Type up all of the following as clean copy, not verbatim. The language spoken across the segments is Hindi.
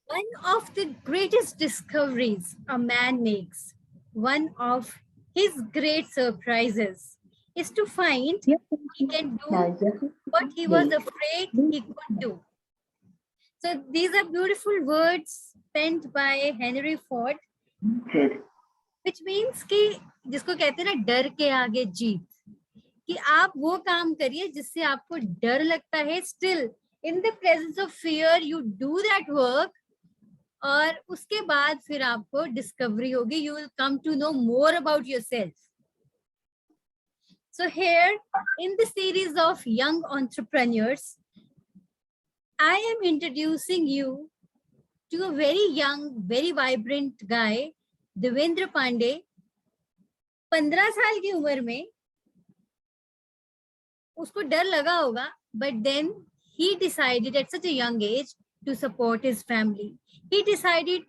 One of the greatest discoveries a man makes, one of his great surprises, is to find he can do what he was afraid he could do. So these are beautiful words penned by Henry Ford, which means कि जिसको कहते हैं ना डर के आगे जीत, कि आप वो काम करिए जिससे आपको डर लगता है, still in the presence of fear you do that work, और उसके बाद फिर आपको डिस्कवरी होगी, you will come to know more about yourself. So here in the series of young entrepreneurs, I am introducing you to a very young, very vibrant guy, Devendra Pandey. 15 साल की उम्र में उसको डर लगा होगा, but then he decided at such a young age to support his family. He decided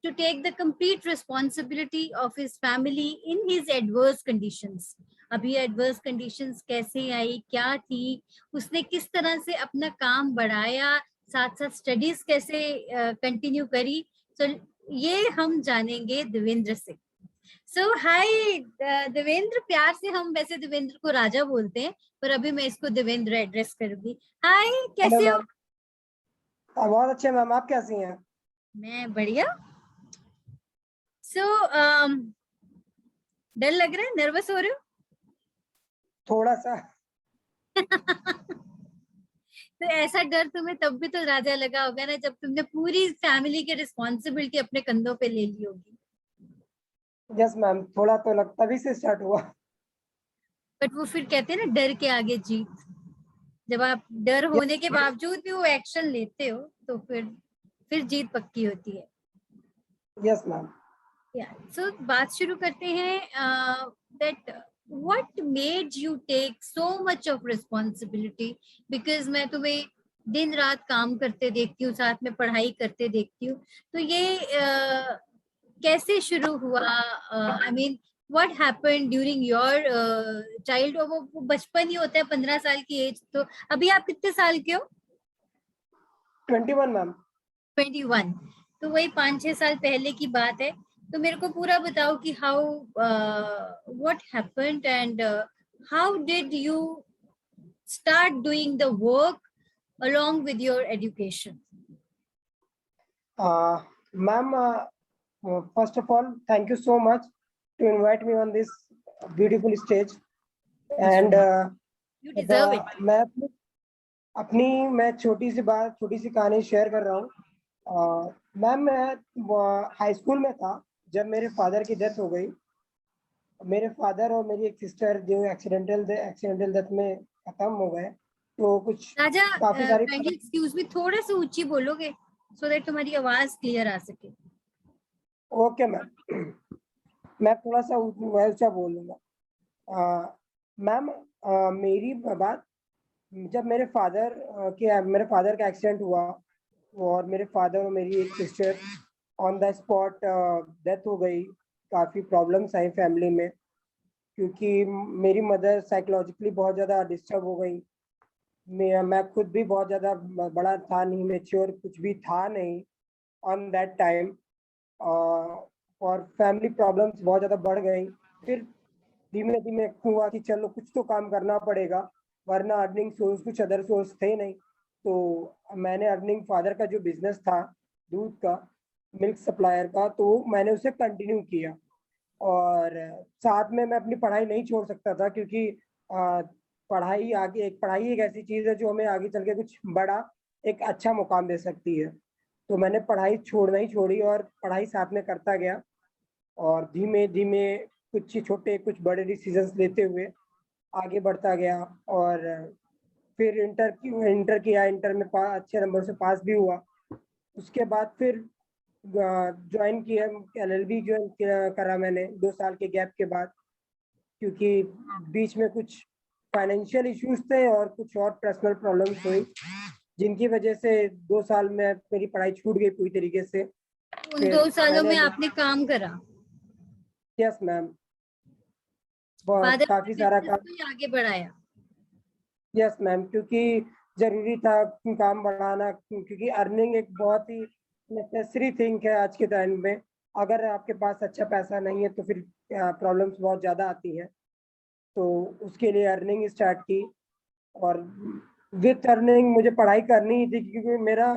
to take the complete responsibility of his family in his adverse conditions. अभी adverse conditions कैसे आई, क्या थी, उसने किस तरह से अपना काम बढ़ाया, साथ साथ स्टडीज कैसे कंटिन्यू करी, तो ये हम जानेंगे देवेंद्र से. सो हाय देवेंद्र, प्यार से हम वैसे देवेंद्र को राजा बोलते हैं, पर अभी मैं इसको देवेंद्र एड्रेस करूंगी. हाय, कैसे हो? बहुत अच्छे मैम, आप कैसी हैं? मैं बढ़िया. सो डर लग रहा है, नर्वस हो रहे हो? थोड़ा सा. तो ऐसा डर तुम्हें तब भी तो राजा लगा होगा ना, जब तुमने पूरी फैमिली की रिस्पॉन्सिबिलिटी अपने कंधों पे ले ली होगी. यस मैम, थोड़ा तो लगता भी से स्टार्ट हुआ. बट वो फिर कहते हैं ना डर के आगे जीत, जब आप डर होने के बावजूद भी वो एक्शन लेते हो तो फिर जीत पक्की होती है. Yes ma'am. सो बात शुरू करते हैं. That what made you take so much of responsibility, because मैं तुम्हें दिन रात काम करते देखती हूँ, साथ में पढ़ाई करते देखती हूँ, तो ये कैसे शुरू हुआ? I mean what happened during your child? वो बचपन ही होता है, 15 साल की एज. तो अभी आप कितने साल के हो? 21 मैम. 21. तो वही 5-6 साल पहले की बात है. तो मेरे को पूरा बताओ कि how what happened and how did you start doing the work along with your education. Ma'am, first of all, thank you so much to invite me on this beautiful stage. And you deserve it. मैं छोटी सी कहानी शेयर कर रहा हूँ. मैम, मैं हाई स्कूल में था जब मेरे फादर की डेथ हो गई. मेरे फादर और मेरी एक सिस्टर जो एक्सीडेंटल डेथ में खत्म हो गए. तो कुछ राजा, काफी सारी एक्सक्यूज मी, थोड़ा सा ऊंची बोलोगे सो दैट तुम्हारी आवाज क्लियर आ सके? ओके मैम, मैं थोड़ा सा ऊंचा बोलूंगा. मैम, मेरी बात जब मेरे फादर का एक्सीडेंट हुआ और मेरे फादर और मेरी एक sister on the spot death हो गई. काफ़ी प्रॉब्लम्स आई फैमिली में, क्योंकि मेरी मदर साइकोलॉजिकली बहुत ज़्यादा डिस्टर्ब हो गई. मैं खुद भी बहुत ज़्यादा बड़ा था नहीं, मैच्योर कुछ भी था नहीं ऑन दैट टाइम, और फैमिली प्रॉब्लम्स बहुत ज़्यादा बढ़ गई. फिर धीमे धीमे हुआ कि चलो कुछ तो काम करना पड़ेगा, वरना अर्निंग सोर्स कुछ अदर सोर्स थे नहीं. तो मैंने अर्निंग फादर का जो बिजनेस था दूध का, मिल्क सप्लायर का, तो मैंने उसे कंटिन्यू किया. और साथ में मैं अपनी पढ़ाई नहीं छोड़ सकता था, क्योंकि पढ़ाई एक ऐसी चीज़ है जो हमें आगे चल के कुछ बड़ा एक अच्छा मुकाम दे सकती है. तो मैंने पढ़ाई छोड़ना ही छोड़ी और पढ़ाई साथ में करता गया, और धीमे धीमे कुछ छोटे कुछ बड़े डिसीजंस लेते हुए आगे बढ़ता गया. और फिर इंटर किया, इंटर में अच्छे नंबर से पास भी हुआ. उसके बाद फिर ज्वाइन किया, LLB ज्वाइन करा मैंने 2 साल के गैप के बाद, क्योंकि बीच में कुछ फाइनेंशियल इश्यूज थे और कुछ और पर्सनल प्रॉब्लम्स हुई, जिनकी वजह से 2 साल में मेरी पढ़ाई छूट गई पूरी तरीके से. उन 2 सालों में आपने काम करा? यस मैम, काफी सारा काम आगे बढ़ाया. यस मैम, क्योंकि जरूरी था काम बढ़ाना, क्योंकि अर्निंग एक बहुत ही नेसेसरी थिंग है आज के टाइम में। अगर आपके पास अच्छा पैसा नहीं है तो फिर प्रॉब्लम्स बहुत ज़्यादा आती हैं। तो उसके लिए अर्निंग स्टार्ट की, और विथ अर्निंग मुझे पढ़ाई करनी ही थी, क्योंकि मेरा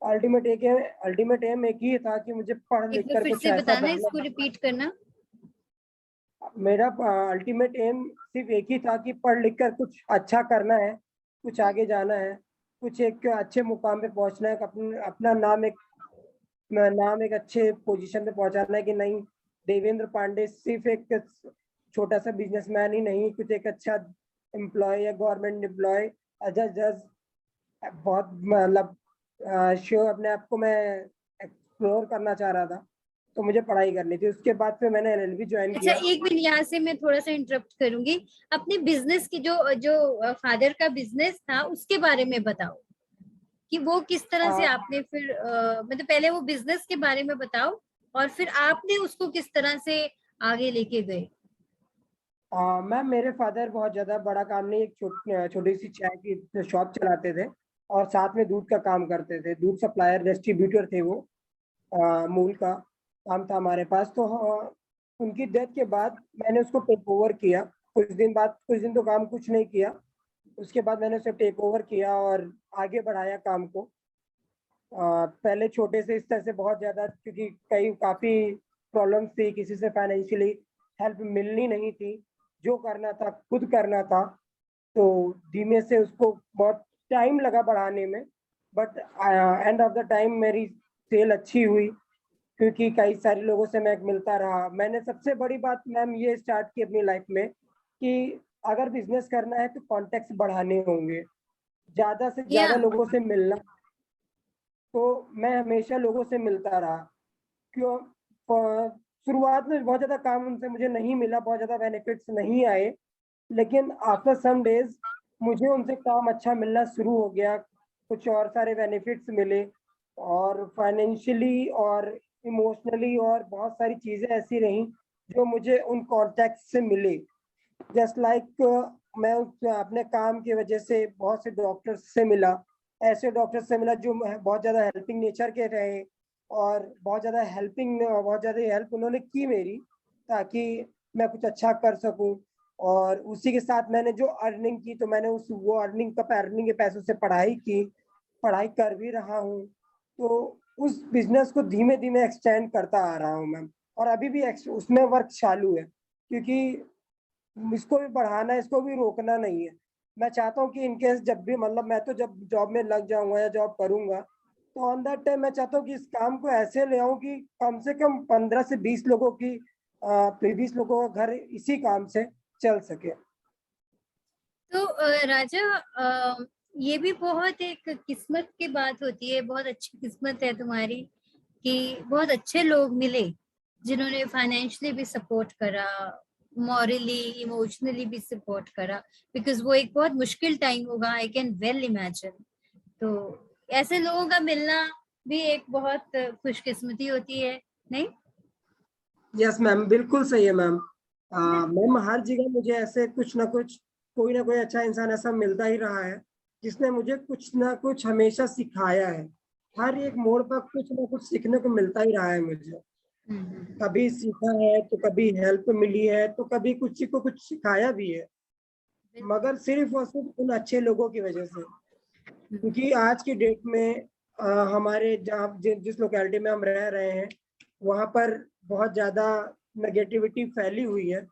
अल्टीमेट एम एक ही था कि मुझे पढ़ एक लिख बार कर फिर कुछ से ऐसा बताना, बनना। इसको रिपीट करना। मेरा अल्टीमेट एम सिर्फ एक ही था कि पढ़ लिख कर कुछ अच्छा करना है, कुछ आगे जाना है, कुछ एक अच्छे मुकाम पे पहुंचना है, अपना नाम एक अच्छे पोजीशन पे पहुंचाना है कि नहीं, देवेंद्र पांडे सिर्फ एक छोटा सा बिजनेसमैन ही नहीं, कुछ एक अच्छा एम्प्लॉय या गवर्नमेंट एम्प्लॉय, जज जज बहुत मतलब श्योर अपने आप को मैं एक्सप्लोर करना चाह रहा था। तो मुझे पढ़ाई करनी थी। उसके बाद फिर मैंने एलएलबी ज्वाइन अच्छा, किया। एक मिनट, यहाँ से मैं थोड़ा सा इंटरप्ट करूंगी। अपने बिजनेस की जो जो फादर का बिजनेस था उसके बारे में बताओ कि वो किस तरह से आपने फिर मतलब पहले वो बिजनेस के बारे में बताओ और फिर आपने उसको किस तरह से आगे लेके गए। मैम, मेरे फादर बहुत ज्यादा बड़ा काम नहीं, एक छोटी सी चाय की शॉप चलाते थे, और साथ में दूध का काम करते थे। दूध सप्लायर डिस्ट्रीब्यूटर थे वो। मूल का काम था हमारे पास। तो उनकी डेथ के बाद मैंने उसको टेक ओवर किया। कुछ दिन तो काम कुछ नहीं किया। उसके बाद मैंने उसे टेक ओवर किया और आगे बढ़ाया काम को। पहले छोटे से स्तर से बहुत ज्यादा, क्योंकि काफी प्रॉब्लम्स थी, किसी से फाइनेंशियली हेल्प मिलनी नहीं थी, जो करना था खुद करना था। तो धीमे से उसको बहुत टाइम लगा बढ़ाने में, but end of the time मेरी सेल अच्छी हुई, क्योंकि कई सारे लोगों से मैं मिलता रहा। मैंने सबसे बड़ी बात मैम ये स्टार्ट की अपनी लाइफ में कि अगर बिजनेस करना है तो कॉन्टेक्ट बढ़ाने होंगे, ज्यादा से या ज्यादा लोगों से मिलना। तो मैं हमेशा लोगों से मिलता रहा। क्यों? शुरुआत में बहुत ज्यादा काम उनसे मुझे नहीं मिला, बहुत ज्यादा बेनिफिट्स नहीं आए, लेकिन आफ्टर सम डेज मुझे उनसे काम अच्छा मिलना शुरू हो गया। कुछ और सारे बेनिफिट्स मिले, और फाइनेंशियली और इमोशनली और बहुत सारी चीजें ऐसी रहीं जो मुझे उन कॉन्टैक्ट से मिले। जस्ट लाइक मैं अपने काम की वजह से बहुत से डॉक्टर्स से मिला, ऐसे डॉक्टर्स से मिला जो बहुत ज्यादा हेल्पिंग नेचर के रहे, और बहुत ज्यादा हेल्प उन्होंने की मेरी, ताकि मैं कुछ अच्छा कर सकूं। और उसी के साथ मैंने जो अर्निंग की, तो मैंने वो अर्निंग के पैसों से पढ़ाई की, पढ़ाई कर भी रहा हूँ। तो उस बिजनेस को धीमे धीमे एक्सटेंड करता आ रहा हूँ मैम, और अभी भी उसमें वर्क चालू है, क्योंकि इसको भी बढ़ाना है, इसको भी रोकना नहीं है। मैं चाहता हूँ कि इनकेस जब भी मतलब मैं तो जब जॉब में लग जाऊंगा या जॉब करूंगा, तो ऑन दैट टाइम मैं चाहता हूँ कि इस काम को ऐसे ले आऊं कि कम से कम 15 से 20 लोगों की 20 लोगों का घर इसी काम से चल सके। तो राजा, ये भी बहुत एक किस्मत की बात होती है, बहुत अच्छी किस्मत है तुम्हारी कि बहुत अच्छे लोग मिले जिन्होंने फाइनेंशियली भी सपोर्ट करा, मॉरली इमोशनली भी सपोर्ट करा, बिकॉज वो एक बहुत मुश्किल टाइम होगा, आई कैन वेल इमेजिन। तो ऐसे लोगों का मिलना भी एक बहुत खुशकिस्मती होती है, नहीं? यस मैम, बिल्कुल सही है मैम। मैम, हर जगह मुझे ऐसे कुछ ना कुछ, कोई ना कोई अच्छा इंसान ऐसा मिलता ही रहा है, जिसने मुझे कुछ ना कुछ हमेशा सिखाया है। हर एक मोड़ पर कुछ ना कुछ सीखने को मिलता ही रहा है मुझे। कभी सीखा है तो कभी हेल्प मिली है, तो कभी कुछ को कुछ सिखाया भी है, मगर सिर्फ और सिर्फ उन अच्छे लोगों की वजह से। क्योंकि आज की डेट में हमारे जिस लोकेलिटी में हम रह रहे हैं, वहाँ पर बहुत ज्यादा नेगेटिविटी फैली हुई है।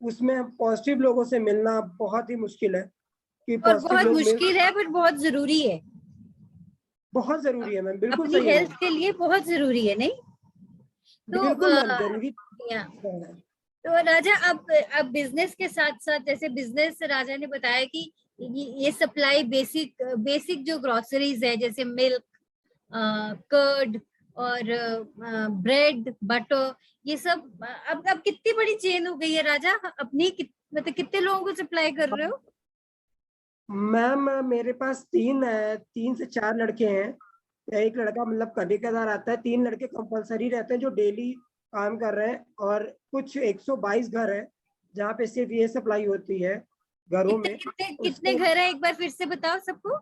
उसमें पॉजिटिव लोगों से मिलना बहुत ही मुश्किल है, कि और पॉजिटिव बहुत लोग मिल, मुश्किल है, बट बहुत जरूरी है, बहुत जरूरी है मैम, बिल्कुल अपनी सही है हेल्थ मैम। के लिए बहुत जरूरी है, नहीं? तो बिल्कुल मैम, जरूरी या है। तो राजा, अब बिजनेस के साथ साथ, जैसे बिजनेस राजा ने बताया कि ये सप्लाई बेसिक बेसिक जो ग्रोसरीज है, जैसे मिल्क, कर्ड और ब्रेड बटर, ये सब अब कितनी बड़ी चेन हो गई है राजा अपनी, मतलब कितने लोगों को सप्लाई कर रहे हो? मैम, मेरे पास 3 से 4 लड़के हैं। एक लड़का मतलब कभी कदार आता है। 3 लड़के कंपलसरी रहते हैं जो डेली काम कर रहे हैं, और कुछ 122 घर है जहाँ पे सिर्फ ये सप्लाई होती है। घरों कितने में। कितने कितने उसको घर है, एक बार फिर से बताओ सबको।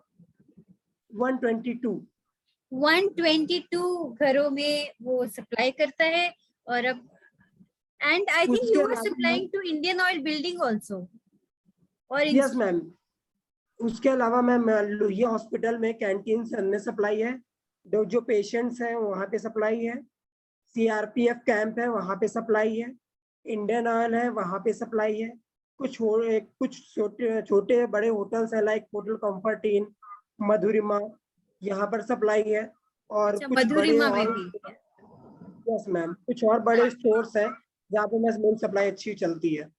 122। 122 घरों में वो सप्लाई करता है। और अब एंड आई थिंक उसके यू आर अलावा supplying to Indian oil building also और यस मैम, उसके अलावा मैम लोहिया हॉस्पिटल में कैंटीन में सप्लाई है। जो पेशेंट्स हैं वहाँ पे सप्लाई है। सीआरपीएफ कैंप है वहाँ पे सप्लाई है। इंडियन ऑयल है वहाँ पे सप्लाई है। कुछ छोटे छोटे बड़े होटल्स है लाइक होटल कंफर्ट इन, मधुरिमा, यहाँ पर सप्लाई है। और अच्छा, कुछ बड़े मधुरिमा में और भी। यस मैम, कुछ और बड़े स्टोर्स हैं जहाँ पे मिल्क सप्लाई अच्छी चलती है।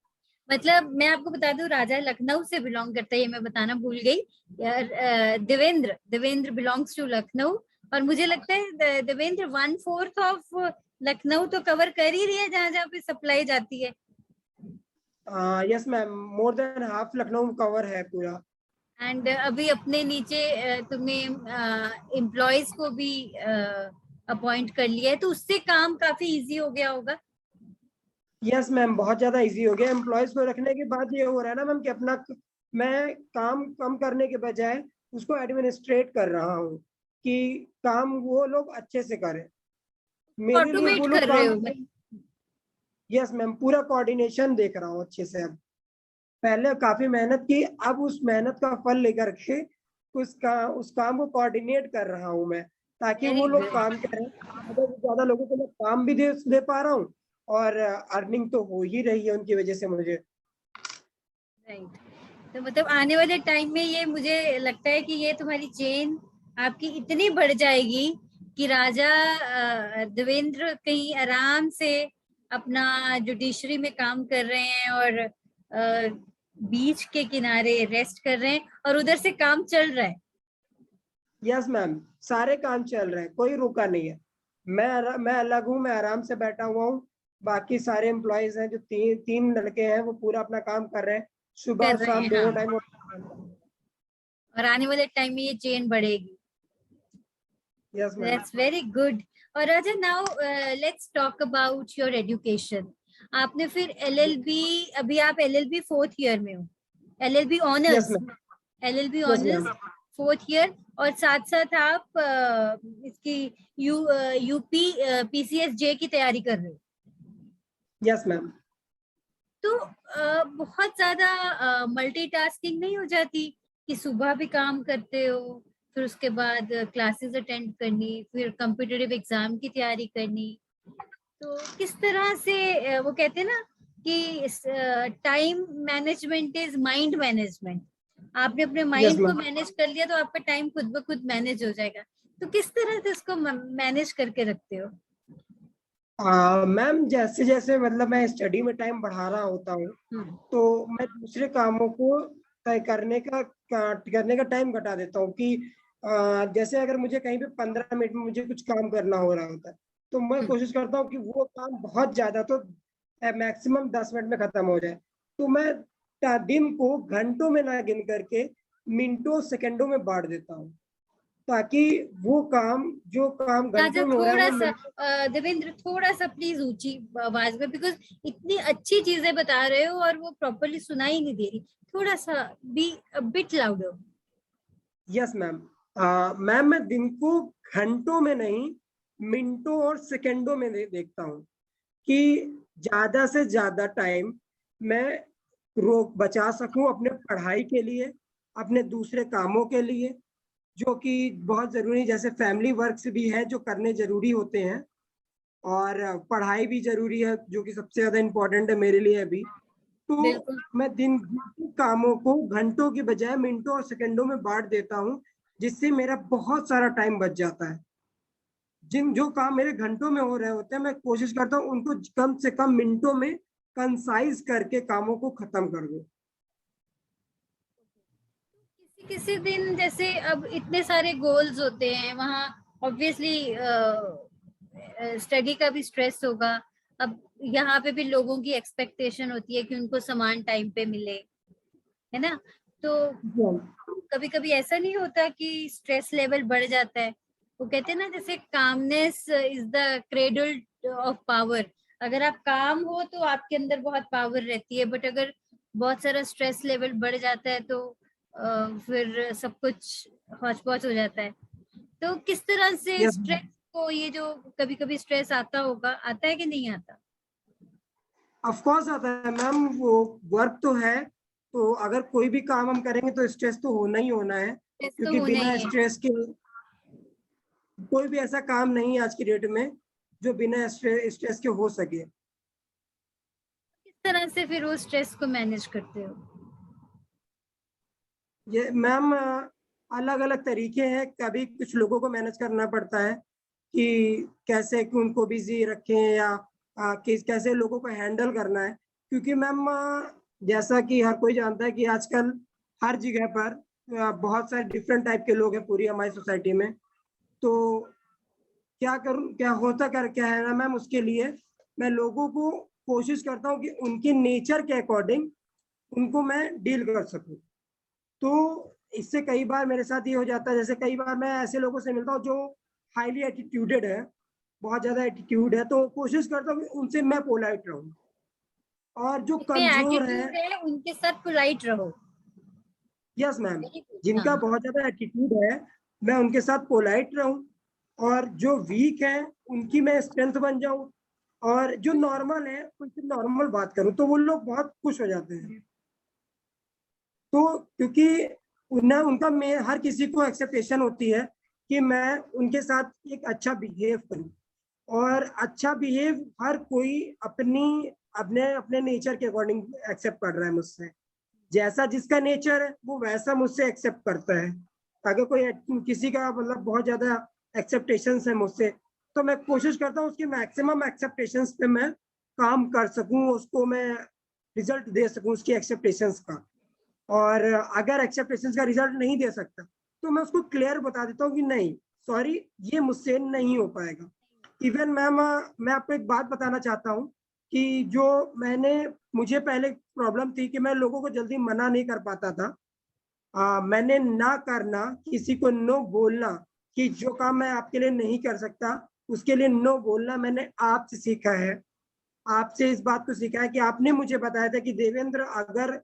मतलब मैं आपको बता दूं, राजा लखनऊ से बिलोंग करता है, ये मैं बताना भूल गई यार। Devendra Devendra belongs to Lucknow. और मुझे लगता है देवेंद्र 1/4 ऑफ लखनऊ तो कवर कर ही रही है, जहां जहां पे सप्लाई जाती है। Yes ma'am, more than half Lucknow cover है पूरा। एंड अभी अपने नीचे तुमने एम्प्लॉयज को भी अपॉइंट कर लिया है, तो उससे काम काफी इजी हो गया होगा। यस मैम, बहुत ज्यादा इजी हो गया। एम्प्लॉयज को रखने के बाद ये हो रहा है ना मैम कि मैं काम कम करने के बजाय उसको एडमिनिस्ट्रेट कर रहा हूँ कि काम वो लोग अच्छे से करें, मेरे लिए वो ऑटोमेट लोग कर रहे काम। हो। यस मैम, पूरा कोऑर्डिनेशन देख रहा हूँ अच्छे से अब। पहले काफी मेहनत की, अब उस मेहनत का फल लेकर के उस काम को कोऑर्डिनेट कर रहा हूँ मैं, ताकि वेरी वो लोग गुड। काम करें। ज्यादा से ज्यादा लोगों को मैं काम भी दे पा रहा हूँ, और अर्निंग तो हो ही रही है उनकी वजह से मुझे। राइट। तो मतलब आने वाले टाइम में ये मुझे लगता है कि ये तुम्हारी चेन आपकी इतनी बढ़ जाएगी कि राजा देवेंद्र कहीं आराम से अपना जुडिशरी में काम कर रहे हैं और बीच के किनारे रेस्ट कर रहे हैं और उधर से काम चल रहा है। यस मैम, सारे काम चल रहे हैं, कोई रुका नहीं है। मैं अलग हूँ, मैं आराम से बैठा हुआ हूँ। बाकी सारे एम्प्लॉयज हैं जो तीन लड़के हैं, वो पूरा अपना काम कर रहे हैं, सुबह कर रहे शाम हैं, दोनों हाँ। टाइम। और आने वाले टाइम में ये चेन बढ़ेगी। Yes ma'am. That's very good. और Raja, now let's talk about your education. आपने फिर एलएलबी, अभी आप एलएलबी 4th ईयर में हो, LLB yes honours, ma'am. LLB yes honours ma'am. 4th year. और साथ साथ आप इसकी यूपी पीसीएसजे की तैयारी कर रहे हो। Yes ma'am. तो बहुत ज्यादा मल्टीटास्किंग नहीं हो जाती कि सुबह भी काम करते हो, फिर उसके बाद क्लासेस अटेंड करनी, फिर कॉम्पिटिटिव एग्जाम की तैयारी करनी। तो किस तरह से वो कहते हैं ना कि time management is mind management. आपने अपने यस माइंड को मैम। मैनेज कर लिया तो आपका टाइम खुद ब खुद मैनेज हो जाएगा। तो किस तरह से उसको मैनेज करके रखते हो? मैम, जैसे जैसे मतलब मैं स्टडी में टाइम बढ़ा रहा होता हूँ, हम्म। तो मैं दूसरे कामों को तय करने का टाइम घटा देता हूँ कि जैसे अगर मुझे कहीं पे 15 मिनट में मुझे कुछ काम करना हो रहा होता है, तो मैं हम्म। कोशिश करता हूँ कि वो काम बहुत ज्यादा तो मैक्सिमम 10 मिनट में खत्म हो जाए। तो मैं दिन को घंटों में ना गिन करके मिनटों सेकंडों में बांट देता हूँ, ताकि वो काम जो काम राजा घंटों में हो रहा है थोड़ा वो सा देवेंद्र थोड़ा सा प्लीज ऊंची आवाज में, बिकॉज इतनी अच्छी चीजें बता रहे हो और वो प्रॉपरली सुनाई नहीं दे रही। थोड़ा सा be a bit louder. Yes ma'am. Ma'am, मैं दिन को घंटों में नहीं, मिनटों और सेकंडों में देखता हूँ कि ज्यादा से ज्यादा टाइम मैं रोक बचा सकूं अपने पढ़ाई के लिए, अपने दूसरे कामों के लिए, जो कि बहुत जरूरी, जैसे फैमिली वर्क्स भी है जो करने जरूरी होते हैं, और पढ़ाई भी जरूरी है जो कि सबसे ज्यादा इम्पोर्टेंट है मेरे लिए अभी। तो बिल्कुल। मैं दिन के कामों को घंटों की बजाय मिनटों और सेकंडों में बांट देता हूँ, जिससे मेरा बहुत सारा टाइम बच जाता है। जो काम मेरे घंटों में हो रहे होते हैं, मैं कोशिश करता हूँ उनको कम से कम मिनटों में कंसाइज करके कामों को खत्म कर दूं। किसी किसी दिन जैसे अब इतने सारे गोल्स होते हैं वहाँ, ऑब्वियसली स्टडी का भी स्ट्रेस होगा। अब यहाँ पे भी लोगों की एक्सपेक्टेशन होती है कि उनको समान टाइम पे मिले, है ना? तो कभी कभी ऐसा नहीं होता कि स्ट्रेस लेवल बढ़ जाता है? वो कहते हैं ना, जैसे calmness is the cradle of power. अगर आप काम हो तो आपके अंदर बहुत पावर रहती है, बट अगर बहुत सारा स्ट्रेस लेवल बढ़ जाता है, तो फिर सब कुछ हौच पौच हो जाता है। तो किस तरह से यस स्ट्रेस को, ये जो कभी कभी स्ट्रेस आता होगा, आता है कि नहीं आता? ऑफ कोर्स आता है मैम, वो वर्क तो है, तो अगर कोई भी काम हम करेंगे तो स्ट्रेस तो होना ही होना है, स्ट्रेस तो क्योंकि होना बिना ही है। स्ट्रेस के कोई भी ऐसा काम नहीं है आज की डेट में जो बिना स्ट्रेस के हो सके। किस तरह से फिर वो स्ट्रेस को मैनेज करते हो? ये मैम अलग अलग तरीके हैं, कभी कुछ लोगों को मैनेज करना पड़ता है कि कैसे कि उनको बिजी रखें, या कैसे लोगों को हैंडल करना है, क्योंकि मैम जैसा कि हर कोई जानता है कि आजकल हर जगह पर बहुत सारे डिफरेंट टाइप के लोग हैं पूरी हमारी सोसाइटी में। तो क्या है ना मैम, उसके लिए मैं लोगों को कोशिश करता हूँ कि उनके नेचर के अकॉर्डिंग उनको मैं डील कर सकूं। तो इससे कई बार मेरे साथ ये हो जाता है, जैसे कई बार मैं ऐसे लोगों से मिलता हूँ जो हाईली एटीट्यूडेड है, बहुत ज्यादा एटीट्यूड है, तो कोशिश करता हूँ कि उनसे मैं पोलाइट रहूं, और जो जिसमें कमजोर है, एटीट्यूड है उनके साथ पोलाइट रहो। Yes ma'am, very good. जिनका हाँ, बहुत ज्यादा एटीट्यूड है मैं उनके साथ पोलाइट रहूं, और जो वीक है उनकी मैं स्ट्रेंथ बन जाऊं, और जो नॉर्मल है उनसे नॉर्मल बात करूं, तो वो लोग बहुत खुश हो जाते हैं। तो क्योंकि उन्हें उनका मैं हर किसी को एक्सेप्टेशन होती है कि मैं उनके साथ एक अच्छा बिहेव करूं, और अच्छा बिहेव हर कोई अपनी अपने अपने नेचर के अकॉर्डिंग एक्सेप्ट कर रहा है मुझसे। जैसा जिसका नेचर है वो वैसा मुझसे एक्सेप्ट करता है। अगर कोई किसी का मतलब बहुत ज्यादा एक्सेप्टेशंस है मुझसे, तो मैं कोशिश करता हूँ उसकी मैक्सिमम एक्सेप्टेशंस पे मैं काम कर सकूं, उसको मैं रिजल्ट दे सकूं उसकी एक्सेप्टेशंस का। और अगर एक्सेप्टेशंस का रिजल्ट नहीं दे सकता तो मैं उसको क्लियर बता देता हूँ कि नहीं, सॉरी, ये मुझसे नहीं हो पाएगा। इवन मैम मैं आपको एक बात बताना चाहता हूँ कि जो मैंने मुझे पहले प्रॉब्लम थी कि मैं लोगों को जल्दी मना नहीं कर पाता था। मैंने ना करना, किसी को नो बोलना, कि जो काम मैं आपके लिए नहीं कर सकता उसके लिए नो बोलना मैंने आपसे सीखा है। आपसे इस बात को सीखा है कि आपने मुझे बताया था कि देवेंद्र, अगर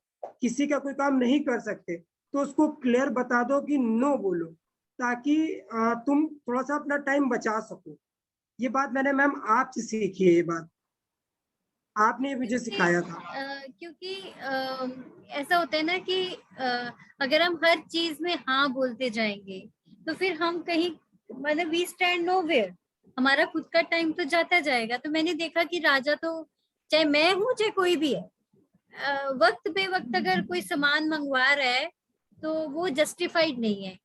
किसी का कोई काम नहीं कर सकते तो उसको क्लियर बता दो कि नो बोलो, ताकि तुम थोड़ा सा अपना टाइम बचा सको। ये बात मैंने मैम आपसे सीखी है, ये बात आपने मुझे क्योंकि सिखाया था। क्योंकि ऐसा होता है ना कि अगर हम हर चीज में हाँ बोलते जाएंगे तो फिर हम कहीं, मतलब वी स्टैंड नो वेयर, हमारा खुद का टाइम तो जाता जाएगा। तो मैंने देखा कि राजा तो, चाहे मैं हूँ चाहे कोई भी है, वक्त पे वक्त अगर कोई सामान मंगवा रहा है तो वो जस्टिफाइड नहीं है।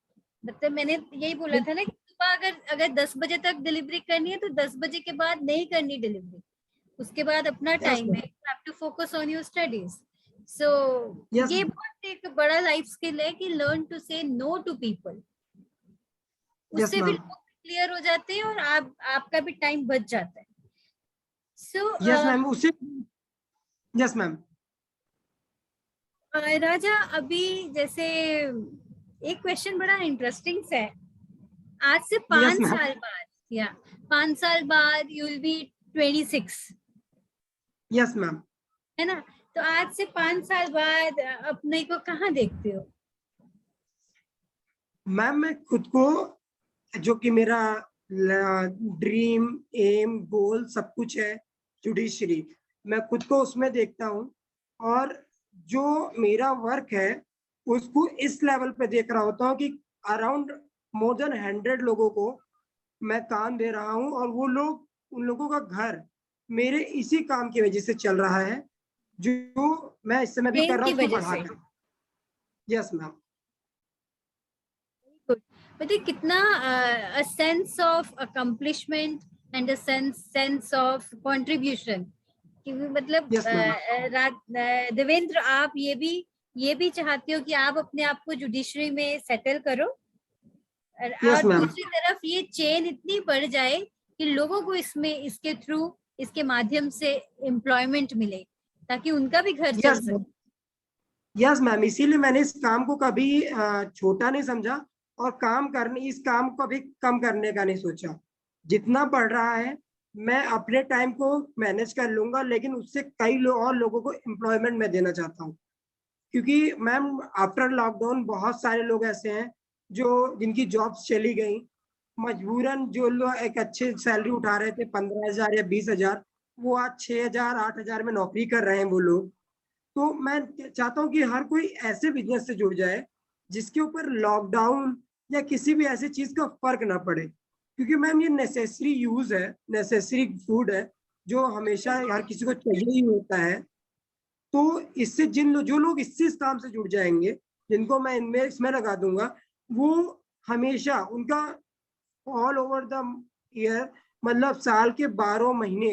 मतलब मैंने यही बोला था ना कि सुबह अगर अगर 10 बजे तक डिलीवरी करनी है तो 10 बजे के बाद नहीं करनी डिलीवरी, उसके बाद अपना यस टाइम है, ma'am, you have to focus on your studies. So yes ये मैम, बहुत एक बड़ा लाइफ स्किल है कि learn to say no to people. Yes उससे भी मैम, लोग क्लियर हो जाते हैं और आपका भी टाइम बच जाता है। सो यस मैम, उसे यस मैम, राजा, अभी जैसे एक क्वेश्चन बड़ा इंटरेस्टिंग सा है। आज से यस पांच मैम, साल बाद या 5 साल बाद you will be 26, yes ma'am. है ना? तो आज से 5 साल बाद अपने को कहाँ देखते हो? मैम मैं खुद को, जो कि मेरा ड्रीम, एम, गोल सब कुछ है, जुडिशरी, मैं खुद को उसमें देखता हूँ। और जो मेरा वर्क है उसको इस लेवल पे देख रहा होता हूँ कि अराउंड मोर देन 100 लोगों को मैं काम दे रहा हूँ, और वो लोग, उन लोगों का घर मेरे इसी काम की वजह से चल रहा है, जो मैं इस समय भी कर प्रेम रहा की हूँ उसको वजह बढ़ा से। कर। Yes ma'am, good. मतलब कितना sense of accomplishment and sense of contribution कि मतलब यस मैम, देवेंद्र, आप ये भी चाहते हो कि आप अपने आप को जुडिशरी में सेटल करो, और यस मैम, दूसरी तरफ ये चेन इतनी बढ़ जाए कि लोगों को इसमें, इसके थ्रू, इसके माध्यम से एम्प्लॉयमेंट मिले, ताकि उनका भी घर चल यस सके। मैम, यस मैम, इसीलिए मैंने इस काम को कभी छोटा नहीं समझा, और इस काम को कभी कम करने का नहीं सोचा। जितना बढ़ रहा है मैं अपने टाइम को मैनेज कर लूंगा, लेकिन उससे कई और लोगों को एम्प्लॉयमेंट मैं देना चाहता हूँ। क्योंकि मैम आफ्टर लॉकडाउन बहुत सारे लोग ऐसे हैं जो जिनकी जॉब्स चली गई, मजबूरन जो लोग एक अच्छे सैलरी उठा रहे थे 15,000 या 20,000, वो आज 6,000 8,000 में नौकरी कर रहे हैं वो लोग। तो मैं चाहता हूँ कि हर कोई ऐसे बिजनेस से जुड़ जाए जिसके ऊपर लॉकडाउन या किसी भी ऐसी चीज का फर्क ना पड़े, क्योंकि मैम ये नेसेसरी यूज है, नेसेसरी फूड है जो हमेशा हर किसी को चाहिए ही होता है। तो इससे जो लोग इस काम से जुड़ जाएंगे, जिनको मैं इनमें इसमें लगा दूंगा, वो हमेशा उनका ऑल ओवर द ईयर, मतलब साल के 12 महीने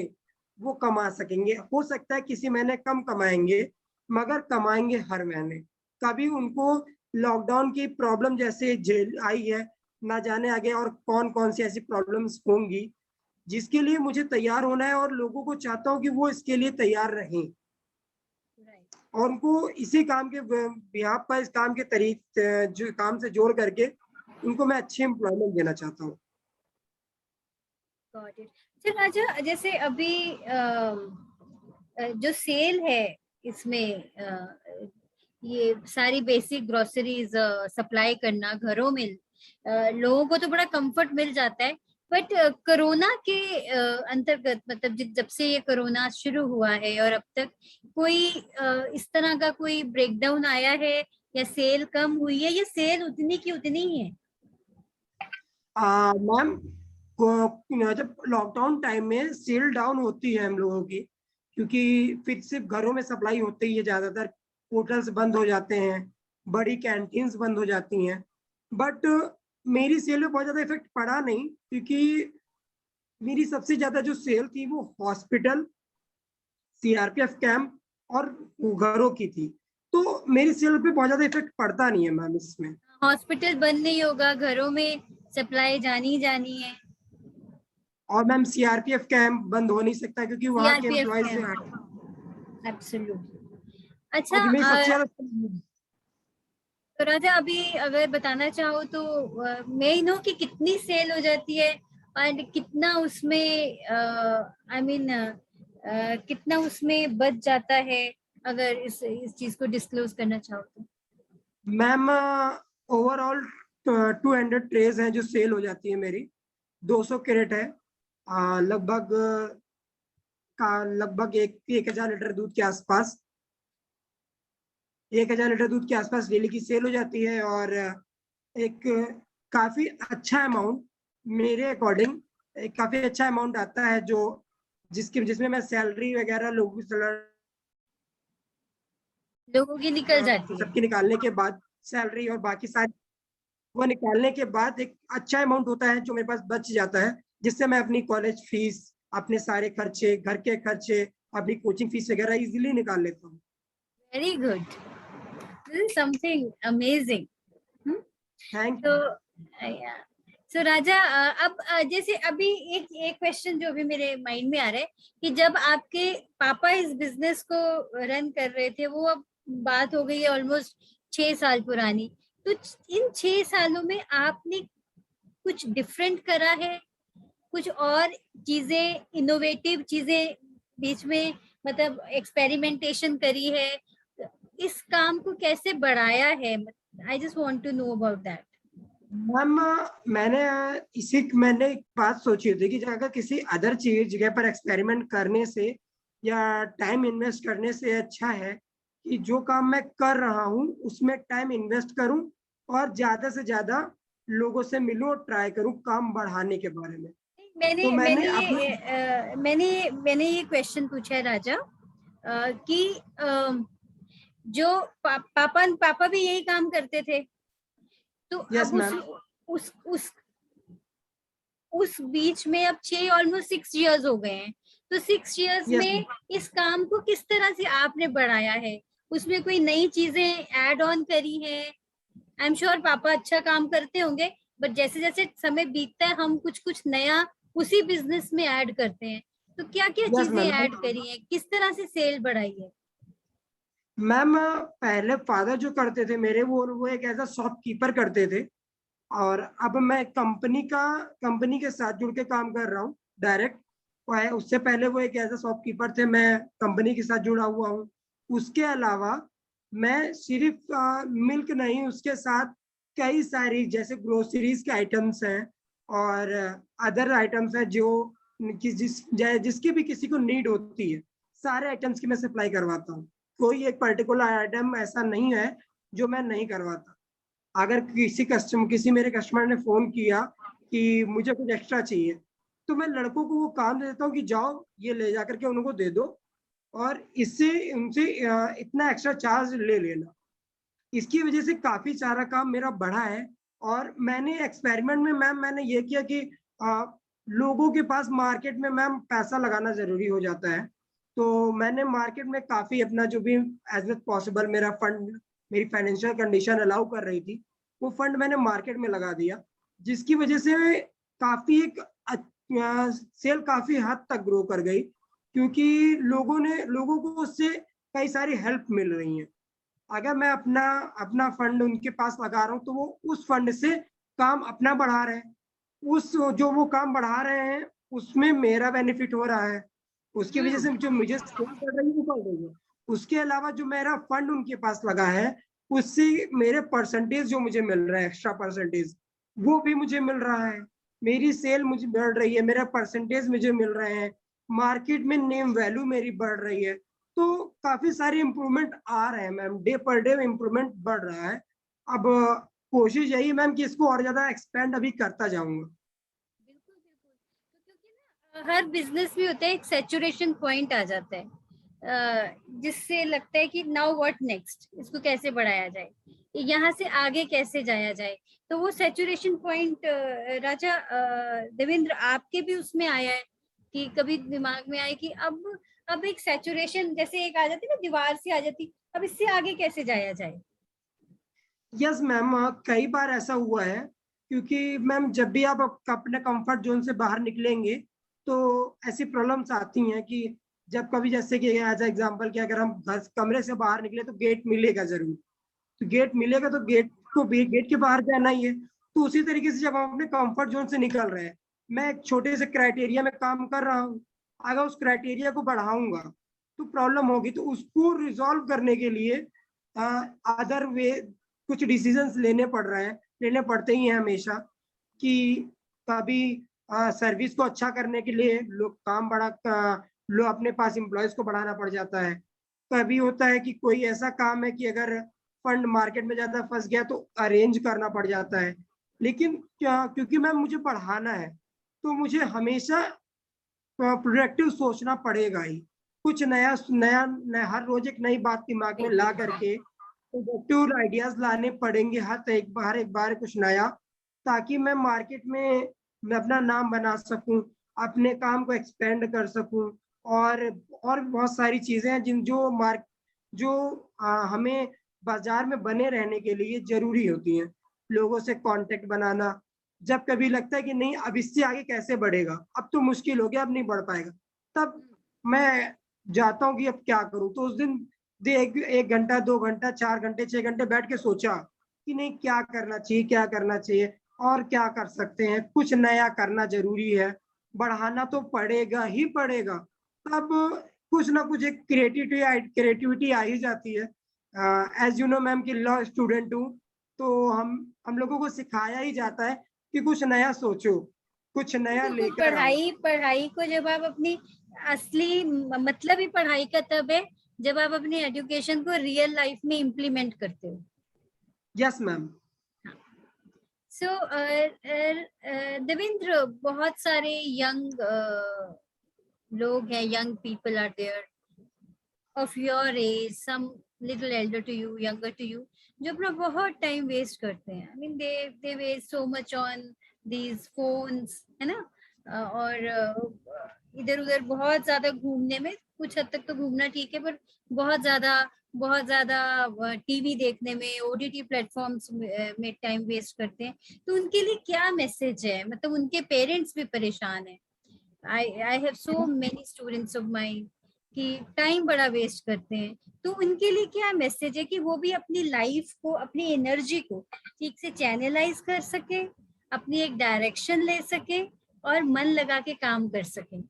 वो कमा सकेंगे। हो सकता है किसी महीने कम कमाएंगे, मगर कमाएंगे हर महीने। कभी उनको लॉकडाउन की प्रॉब्लम जैसे झेल आई है, ना जाने आगे और कौन कौन सी ऐसी प्रॉब्लम्स होंगी, जिसके लिए मुझे तैयार होना है और लोगों को चाहता हूँ कि वो इसके लिए तैयार रहें और उनको इसी काम के बिहाफ पर इस काम के तरीके जो काम से जोड़ करके उनको मैं अच्छी एम्प्लॉयमेंट देना चाहता हूँ। Got it. चल राजा, जैसे अभी जो सेल है इसमें ये सारी बेसिक ग्रोसरीज सप्लाई करना घरों में, लोगों को तो बड़ा कंफर्ट मिल जाता है, बट कोरोना के अंतर्गत, मतलब जब से ये कोरोना शुरू हुआ है और अब तक कोई इस तरह का कोई ब्रेकडाउन आया है या सेल कम हुई है या सेल उतनी की उतनी ही है? मैम जब लॉकडाउन टाइम में सेल डाउन होती है हम लोगों की, क्योंकि फिर सिर्फ घरों में सप्लाई होती है, ज्यादातर होटल्स बंद हो जाते हैं, बड़ी कैंटीन्स बंद हो जाती हैं। बट मेरी सेल में बहुत ज्यादा इफेक्ट पड़ा नहीं, क्योंकि मेरी सबसे ज्यादा जो सेल थी वो हॉस्पिटल, सीआरपीएफ कैंप और घरों की थी। तो मेरी सेल पे बहुत ज्यादा इफेक्ट पड़ता नहीं है मैम इसमें। हॉस्पिटल बंद नहीं होगा, घरों में सप्लाई जानी जानी है। और मैम सीआरपीएफ कैंप बंद हो नहीं सकता, क्योंकि वहाँ के सीआरपीएफ एम्प्लॉयज कैंप, एब्सोल्युटली। अच्छा, और मेरी सबसे ज्यादा तो राजा अभी अगर बताना चाहो तो मैं नो कि कितनी सेल हो जाती है और कितना उसमें आई मीन कितना उसमें बच जाता है, अगर इस चीज को डिस्क्लोज करना चाहो तो। मैम ओवरऑल 200 ट्रेज हैं जो सेल हो जाती है मेरी। 200 कैरेट है, लगभग लगभग 1,000 लीटर दूध के आसपास, 1,000 लीटर दूध के आसपास डेली की सेल हो जाती है। और एक काफी अच्छा अमाउंट मेरे अकॉर्डिंग, एक काफी अच्छा अमाउंट आता है जो जिसमें मैं सैलरी वगैरह लोगों की निकल जाती है। सबकी निकालने के बाद, सैलरी और बाकी सारी वो निकालने के बाद एक अच्छा अमाउंट होता है जो मेरे पास बच जाता है, जिससे मैं अपनी कॉलेज फीस, अपने सारे खर्चे, घर के खर्चे, अपनी कोचिंग फीस वगैरह इजीली निकाल लेता हूँ। Very good, this is something amazing. Thank तो यू। सो राजा, अब जैसे अभी एक एक क्वेश्चन जो अभी मेरे माइंड में आ रहा है कि जब आपके पापा इस बिजनेस को रन कर रहे थे, वो अब बात हो गई है ऑलमोस्ट 6 साल पुरानी, तो इन 6 सालों में आपने कुछ डिफरेंट करा है, कुछ और चीजें, इनोवेटिव चीजें बीच में, मतलब एक्सपेरिमेंटेशन करी है, इस काम को कैसे बढ़ाया है? I just want to know about that. Ma'am मैंने एक बात सोची थी कि अगर किसी अदर चीज जगह पर एक्सपेरिमेंट करने से या टाइम इन्वेस्ट करने से अच्छा है कि जो काम मैं कर रहा हूँ उसमें टाइम इन्वेस्ट करूँ और ज्यादा से ज्यादा लोगों से मिलूं और ट्राई करूँ काम बढ़ाने के बारे में। तो मैंने मैंने मैंने अपने ये मैंने ये क्वेश्चन पूछा है राजा, कि जो पापा भी यही काम करते थे, तो यस अब मैम। उस उस उस बीच में अब 6 ऑलमोस्ट 6 इयर्स हो गए हैं, तो 6 इयर्स यस में इस काम को किस तरह से आपने बढ़ाया है? उसमें कोई नई चीजें ऐड ऑन करी है? आई एम श्योर पापा अच्छा काम करते होंगे, बट जैसे जैसे समय बीतता है हम कुछ कुछ नया उसी बिजनेस में ऐड करते हैं, तो क्या क्या यस चीजें मैम। ऐड करी है, किस तरह से सेल बढ़ाई है? मैम पहले फादर जो करते थे मेरे, वो एक ऐसा शॉपकीपर करते थे, और अब मैं कंपनी के साथ जुड़ के काम कर रहा हूँ डायरेक्ट। उससे पहले वो एक ऐसा शॉपकीपर थे, मैं कंपनी के साथ जुड़ा हुआ हूँ। उसके अलावा मैं सिर्फ मिल्क नहीं, उसके साथ कई सारी जैसे ग्रोसरीज के आइटम्स हैं और अदर आइटम्स हैं जो जिसकी भी किसी को नीड होती है, सारे आइटम्स की मैं सप्लाई करवाता हूँ। कोई एक पर्टिकुलर आइटम ऐसा नहीं है जो मैं नहीं करवाता। अगर किसी मेरे कस्टमर ने फोन किया कि मुझे कुछ एक्स्ट्रा चाहिए, तो मैं लड़कों को वो काम दे देता हूँ कि जाओ ये ले जा करके उनको दे दो और इससे उनसे इतना एक्स्ट्रा चार्ज ले लेना। इसकी वजह से काफी सारा काम मेरा बढ़ा है। और मैंने एक्सपेरिमेंट में मैम मैंने ये किया कि लोगों के पास मार्केट में मैम पैसा लगाना जरूरी हो जाता है, तो मैंने मार्केट में काफी अपना जो भी एज मच पॉसिबल मेरा फंड, मेरी फाइनेंशियल कंडीशन अलाउ कर रही थी, वो फंड मैंने मार्केट में लगा दिया, जिसकी वजह से काफी एक सेल काफी हद तक ग्रो कर गई, क्योंकि लोगों को उससे कई सारी हेल्प मिल रही है। अगर मैं अपना अपना फंड उनके पास लगा रहा हूँ तो वो उस फंड से काम अपना बढ़ा रहे हैं, उस जो वो काम बढ़ा रहे हैं उसमें मेरा बेनिफिट हो रहा है, उसकी वजह से जो मुझे सेल बढ़ रही है वो बढ़ रही है। उसके अलावा जो मेरा फंड उनके पास लगा है, उससे मेरे परसेंटेज जो मुझे मिल रहा है, एक्स्ट्रा परसेंटेज, वो भी मुझे मिल रहा है। मेरी सेल मुझे बढ़ रही है, मेरा परसेंटेज मुझे मिल रहे हैं, मार्केट में नेम वैल्यू मेरी बढ़ रही है। तो काफी सारे इम्प्रूवमेंट आ रहे हैं ma'am, day per day improvement बढ़ रहा है। अब कोशिश यही मैम कि इसको और ज्यादा एक्सपेंड अभी करता जाऊंगा। बिल्कुल बिल्कुल। तो क्योंकि ना हर बिजनेस में होता है एक सैचुरेशन पॉइंट आ जाता है, जिससे लगता है कि नाउ व्हाट नेक्स्ट, इसको कैसे बढ़ाया जाए, यहाँ से आगे कैसे जाया जाए। तो वो सैचुरेशन पॉइंट राजा देवेंद्र आपके भी उसमें आया है कि कभी दिमाग में आए कि अब एक सैचुरेशन जैसे एक आ जाती ना, दीवार से आ जाती, अब इससे आगे कैसे जाया जाए। यस मैम, कई बार ऐसा हुआ है, क्योंकि मैम जब भी आप अपने कंफर्ट जोन से बाहर निकलेंगे तो ऐसी प्रॉब्लम्स आती हैं कि जब कभी जैसे कि एज एग्जांपल कि अगर हम घर कमरे से बाहर निकले तो गेट मिलेगा जरूर, तो गेट मिलेगा तो गेट के बाहर जाना ही है। तो उसी तरीके से जब हम अपने कंफर्ट जोन से निकल रहे हैं, मैं एक छोटे से क्राइटेरिया में काम कर रहा हूँ, अगर उस क्राइटेरिया को बढ़ाऊंगा तो प्रॉब्लम होगी। तो उसको रिजॉल्व करने के लिए अदर वे कुछ डिसीजंस लेने पड़ते ही हैं हमेशा, कि कभी सर्विस को अच्छा करने के लिए लोग काम लो अपने पास एम्प्लॉयज को बढ़ाना पड़ जाता है। कभी होता है कि कोई ऐसा काम है कि अगर फंड मार्केट में ज्यादा फंस गया तो अरेंज करना पड़ जाता है। लेकिन क्या, क्योंकि मैम मुझे बढ़ाना है तो मुझे हमेशा प्रोडक्टिव सोचना पड़ेगा ही। कुछ नया हर रोज एक नई बात दिमाग में ला करके प्रोडक्टिव आइडियाज लाने पड़ेंगे, हर एक बार कुछ नया, ताकि मैं मार्केट में मैं अपना नाम बना सकूं, अपने काम को एक्सपेंड कर सकूं। और बहुत सारी चीजें हैं जो हमें बाजार में बने रहने के लिए जरूरी होती हैं। लोगों से कांटेक्ट बनाना, जब कभी लगता है कि नहीं अब इससे आगे कैसे बढ़ेगा, अब तो मुश्किल हो गया, अब नहीं बढ़ पाएगा, तब मैं जाता हूँ कि अब क्या करूं। तो उस दिन एक घंटा, 2 घंटा, 4 घंटे, 6 घंटे बैठ के सोचा कि नहीं क्या करना चाहिए, क्या करना चाहिए और क्या कर सकते हैं, कुछ नया करना जरूरी है, बढ़ाना तो पड़ेगा ही पड़ेगा। तब कुछ ना कुछ एक क्रिएटिविटी आ ही जाती है। एज यू नो मैम कि लॉ स्टूडेंट हूँ, तो हम लोगों को सिखाया ही जाता है कि कुछ नया सोचो, कुछ नया बिल्कुल, लेकर आओ। पढ़ाई पढ़ाई को जब आप अपनी असली मतलब ही पढ़ाई का तब है जब आप अपनी एजुकेशन को रियल लाइफ में इम्प्लीमेंट करते हो। Yes ma'am. सो देवेंद्र, बहुत सारे यंग लोग हैं, young people are there of your age, some little elder to you, younger to you, जो अपना बहुत टाइम वेस्ट करते हैं। I mean they waste so much on these phones, है ना। और इधर उधर बहुत ज्यादा घूमने में, कुछ हद तक तो घूमना ठीक है, पर बहुत ज्यादा टीवी देखने में, ओटीटी प्लेटफॉर्म्स में टाइम वेस्ट करते हैं। तो उनके लिए क्या मैसेज है, मतलब उनके पेरेंट्स भी परेशान है। I have so many students of mine कि टाइम बड़ा वेस्ट करते हैं। तो उनके लिए क्या मैसेज है कि वो भी अपनी लाइफ को, अपनी एनर्जी को ठीक से चैनलाइज कर सके, अपनी एक डायरेक्शन ले सके और मन लगा के काम कर सके।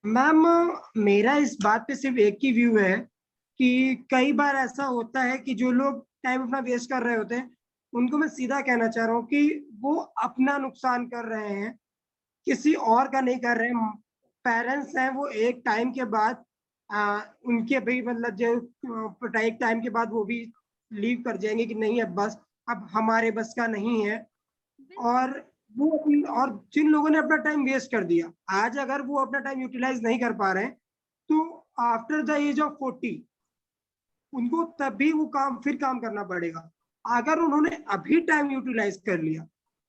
मैम मेरा इस बात पे सिर्फ एक ही व्यू है कि कई बार ऐसा होता है कि जो लोग टाइम अपना वेस्ट कर रहे होते हैं, उनको मैं सीधा कहना चाह रहा हूँ कि वो अपना नुकसान कर रहे हैं, किसी और का नहीं कर रहे हैं। पेरेंट्स हैं, वो एक टाइम के बाद उनके भी मतलब जो एक टाइम के बाद वो भी लीव कर जाएंगे कि नहीं अब बस, अब हमारे बस का नहीं है। और वो और जिन लोगों ने अपना टाइम वेस्ट कर दिया, आज अगर वो अपना टाइम यूटिलाइज नहीं कर पा रहे हैं, तो आफ्टर द एज ऑफ 40 उनको तभी वो काम फिर काम करना पड़ेगा। अगर उन्होंने अभी टाइम यूटिलाइज कर लिया,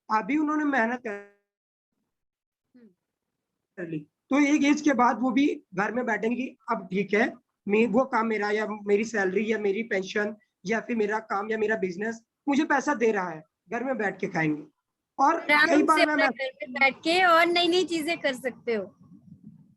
अभी उन्होंने मेहनत कर ली, तो एक एज के बाद वो भी घर में बैठेंगे कि अब ठीक है, मैं वो काम मेरा या मेरी सैलरी या मेरी पेंशन या फिर मेरा काम या मेरा बिजनेस मुझे पैसा दे रहा है, घर में बैठ के खाएंगे। और कई आराम से बार अपना मैम, घर में बैठ के और नई नई चीजें कर सकते हो।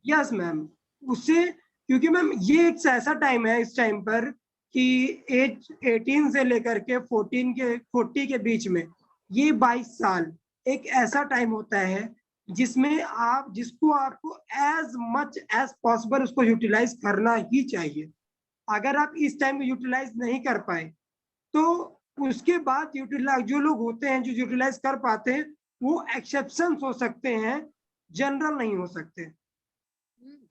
यस मैम, उससे क्योंकि मैम ये एक ऐसा टाइम है इस टाइम पर कि एज 18 से लेकर के 14 के 40 के बीच में, ये 22 साल एक ऐसा टाइम होता है जिसमें आप जिसको आपको एज मच एज पॉसिबल उसको यूटिलाइज करना ही चाहिए। अगर आप इस टाइम को यूटिलाइज नहीं कर पाए, तो उसके बाद यूटिलाइज जो लोग होते हैं जो यूटिलाइज कर पाते हैं, वो एक्सेप्शन हो सकते हैं, जनरल नहीं हो सकते।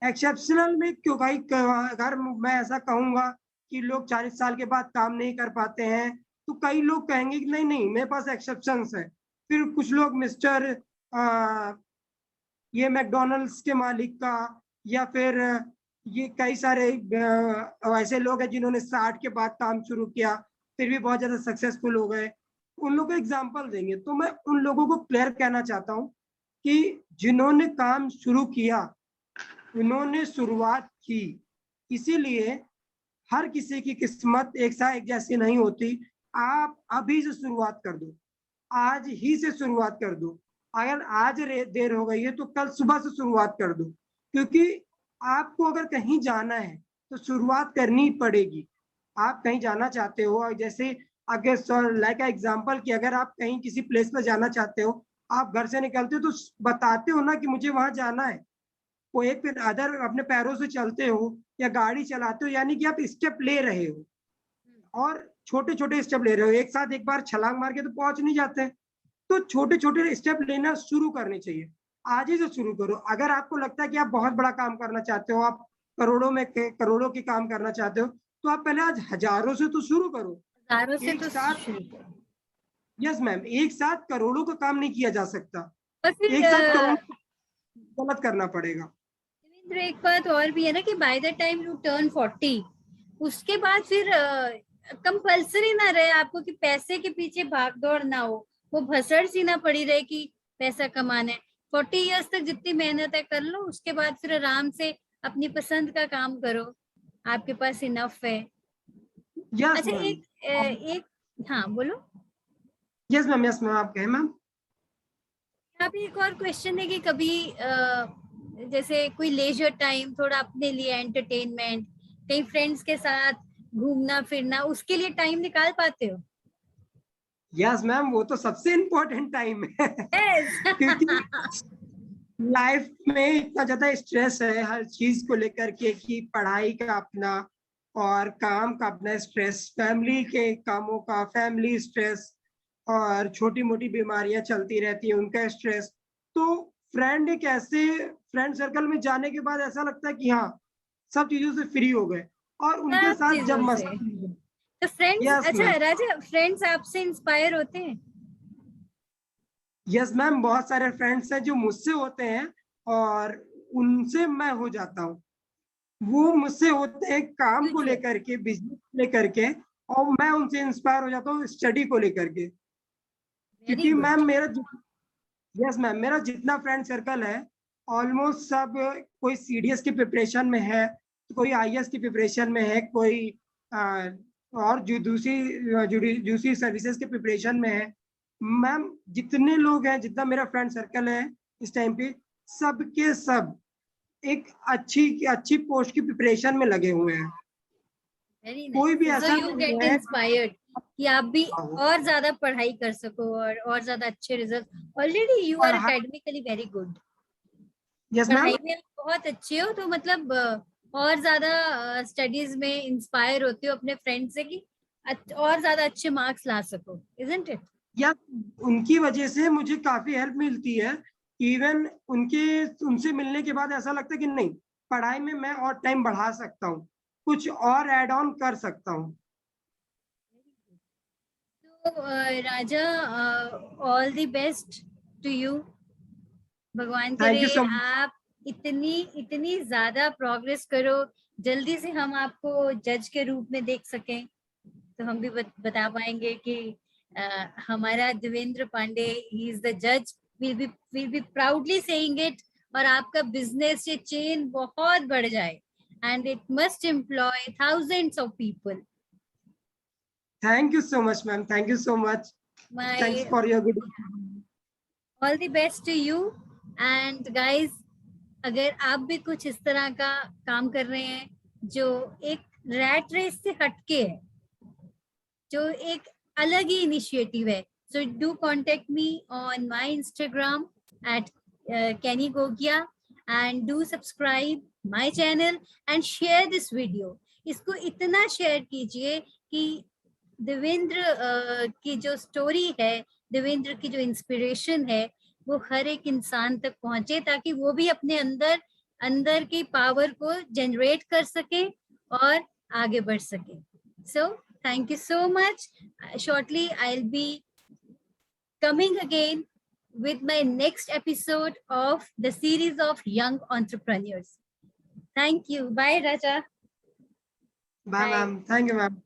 एक्सेप्शनल में क्यों भाई, अगर मैं ऐसा कहूंगा कि लोग 40 साल के बाद काम नहीं कर पाते हैं, तो कई लोग कहेंगे कि नहीं नहीं मेरे पास एक्सेप्शंस है। फिर कुछ लोग मिस्टर ये मैकडोनल्ड्स के मालिक का, या फिर ये कई सारे ऐसे लोग हैं जिन्होंने 60 के बाद काम शुरू किया, फिर भी बहुत ज्यादा सक्सेसफुल हो गए, उन लोगों को एग्जाम्पल देंगे। तो मैं उन लोगों को क्लियर कहना चाहता हूँ कि जिन्होंने काम शुरू किया, उन्होंने शुरुआत की, इसीलिए हर किसी की किस्मत एक सा एक जैसी नहीं होती। आप अभी से शुरुआत कर दो, आज ही से शुरुआत कर दो। अगर आज देर हो गई है तो कल सुबह से शुरुआत कर दो, क्योंकि आपको अगर कहीं जाना है तो शुरुआत करनी पड़ेगी। आप कहीं जाना चाहते हो, और जैसे अगर लाइक एग्जांपल कि अगर आप कहीं किसी प्लेस पर जाना चाहते हो, आप घर से निकलते हो तो बताते हो ना कि मुझे वहां जाना है। वो एक फिर अदर अपने पैरों से चलते हो या गाड़ी चलाते हो, यानी कि आप स्टेप ले रहे हो, और छोटे छोटे स्टेप ले रहे हो। एक साथ एक बार छलांग मार के तो पहुंच नहीं जाते, तो छोटे छोटे स्टेप लेना शुरू करने चाहिए। आज ही से शुरू करो। अगर आपको लगता है कि आप बहुत बड़ा काम करना चाहते हो, आप करोड़ों के काम करना चाहते हो, तो आप पहले आज हजारों से तो शुरू करो। हजारों से एक तो साथ, शुरू करो। यस मैम, एक साथ करोड़ों का काम नहीं किया जा सकता। और फिर एक साथ करोड़ों गलत करना पड़ेगा। देवेंद्र, एक बात और भी है ना कि by the time U turn 40, उसके बाद फिर कंपल्सरी ना रहे आपको कि पैसे के पीछे भाग दौड़ ना हो, वो भसड़ सी ना पड़ी रहे कि पैसा कमाना है। 40 इयर्स तक जितनी मेहनत है कर लो, उसके बाद फिर आराम से अपनी पसंद का काम करो, आपके पास इनफ है। यस अच्छा, मैम, एक हाँ बोलो। यस मैम, यस मैम, आप कहें मैम। यहाँ पे एक और क्वेश्चन है कि कभी जैसे कोई लेजर टाइम थोड़ा अपने लिए एंटरटेनमेंट, कहीं फ्रेंड्स के साथ घूमना फिरना, उसके लिए टाइम निकाल पाते हो? यस मैम, वो तो सबसे इम्पोर्टेंट टाइम है यस। क्योंकि लाइफ में इतना ज्यादा स्ट्रेस है हर चीज को लेकर के, कि पढ़ाई का अपना और काम का अपना स्ट्रेस, फैमिली के कामों का फैमिली स्ट्रेस, और छोटी मोटी बीमारियां चलती रहती है उनका स्ट्रेस। तो फ्रेंड एक ऐसे फ्रेंड सर्कल में जाने के बाद ऐसा लगता है कि हाँ, सब चीजों से फ्री हो गए और उनके सब साथ जब चीजों से। मस्ती। तो फ्रेंड्स, यस अच्छा मैम, राजा, फ्रेंड्स आपसे इंस्पायर होते हैं? यस मैम, बहुत सारे फ्रेंड्स हैं जो मुझसे होते हैं और उनसे मैं हो जाता हूँ। वो मुझसे होते हैं काम को म्यूचुअल। लेकर के, बिजनेस लेकर के, और मैं उनसे इंस्पायर हो जाता हूँ स्टडी को लेकर के। वेरी क्योंकि गुड। मैम यस मैम, मेरा जितना फ्रेंड सर्कल है ऑलमोस्ट सब कोई सीडीएस की प्रिपरेशन में है, कोई आईएएस की प्रिपरेशन में है, कोई और जो दूसरी सर्विसेज के प्रिपरेशन में है। मैम जितने लोग हैं, जितना मेरा फ्रेंड सर्कल है इस टाइम पे, सबके सब एक अच्छी अच्छी पोस्ट की प्रिपरेशन में लगे हुए हैं। वेरी कोई भी नाइस, सो ऐसा यू नहीं गेट है। इंस्पायर्ड कि आप भी और ज्यादा पढ़ाई कर सको और ज्यादा अच्छे रिजल्ट। ऑलरेडी यू और are academically very good. Yes ma'am, पढ़ाई में आप बहुत अच्छे हो, तो मतलब और ज्यादा स्टडीज में इंस्पायर होते हो अपने फ्रेंड से कि और ज्यादा अच्छे मार्क्स ला सको, इजंट इट? या उनकी वजह से मुझे काफी हेल्प मिलती है। इवन उनसे मिलने के बाद ऐसा लगता है कि नहीं, पढ़ाई में मैं और टाइम बढ़ा सकता हूँ, कुछ और ऐड ऑन कर सकता हूँ। तो Raja, all the best to you. भगवान थैंक करे यू सो मच। आप इतनी इतनी ज्यादा प्रोग्रेस करो, जल्दी से हम आपको जज के रूप में देख सकें, तो हम भी बता पाएंगे कि हमारा Devendra Pandey he is the जज। Will be proudly saying it. और आपका बिजनेस ये चेन बहुत बढ़ जाए and it must employ thousands of people. Thank you so much ma'am, thank you so much. Thanks my for your good. All the best to you. And guys, अगर आप भी कुछ इस तरह का काम कर रहे हैं जो एक रैट रेस से हटके है, जो एक अलग ही इनिशिएटिव है, so do contact me on my Instagram at Kenny Gogia and do subscribe my channel and share this video। इसको इतना शेयर कीजिए कि देवेंद्र की जो स्टोरी है, देवेंद्र की जो इंस्पिरेशन है, वो हर एक इंसान तक पहुंचे, ताकि वो भी अपने अंदर अंदर की पावर को जनरेट कर सके और आगे बढ़ सके। सो thank you so much. Shortly I'll be coming again with my next episode of the series of young entrepreneurs. Thank you. Bye, Raja. Bye Bye. Ma'am, thank you ma'am.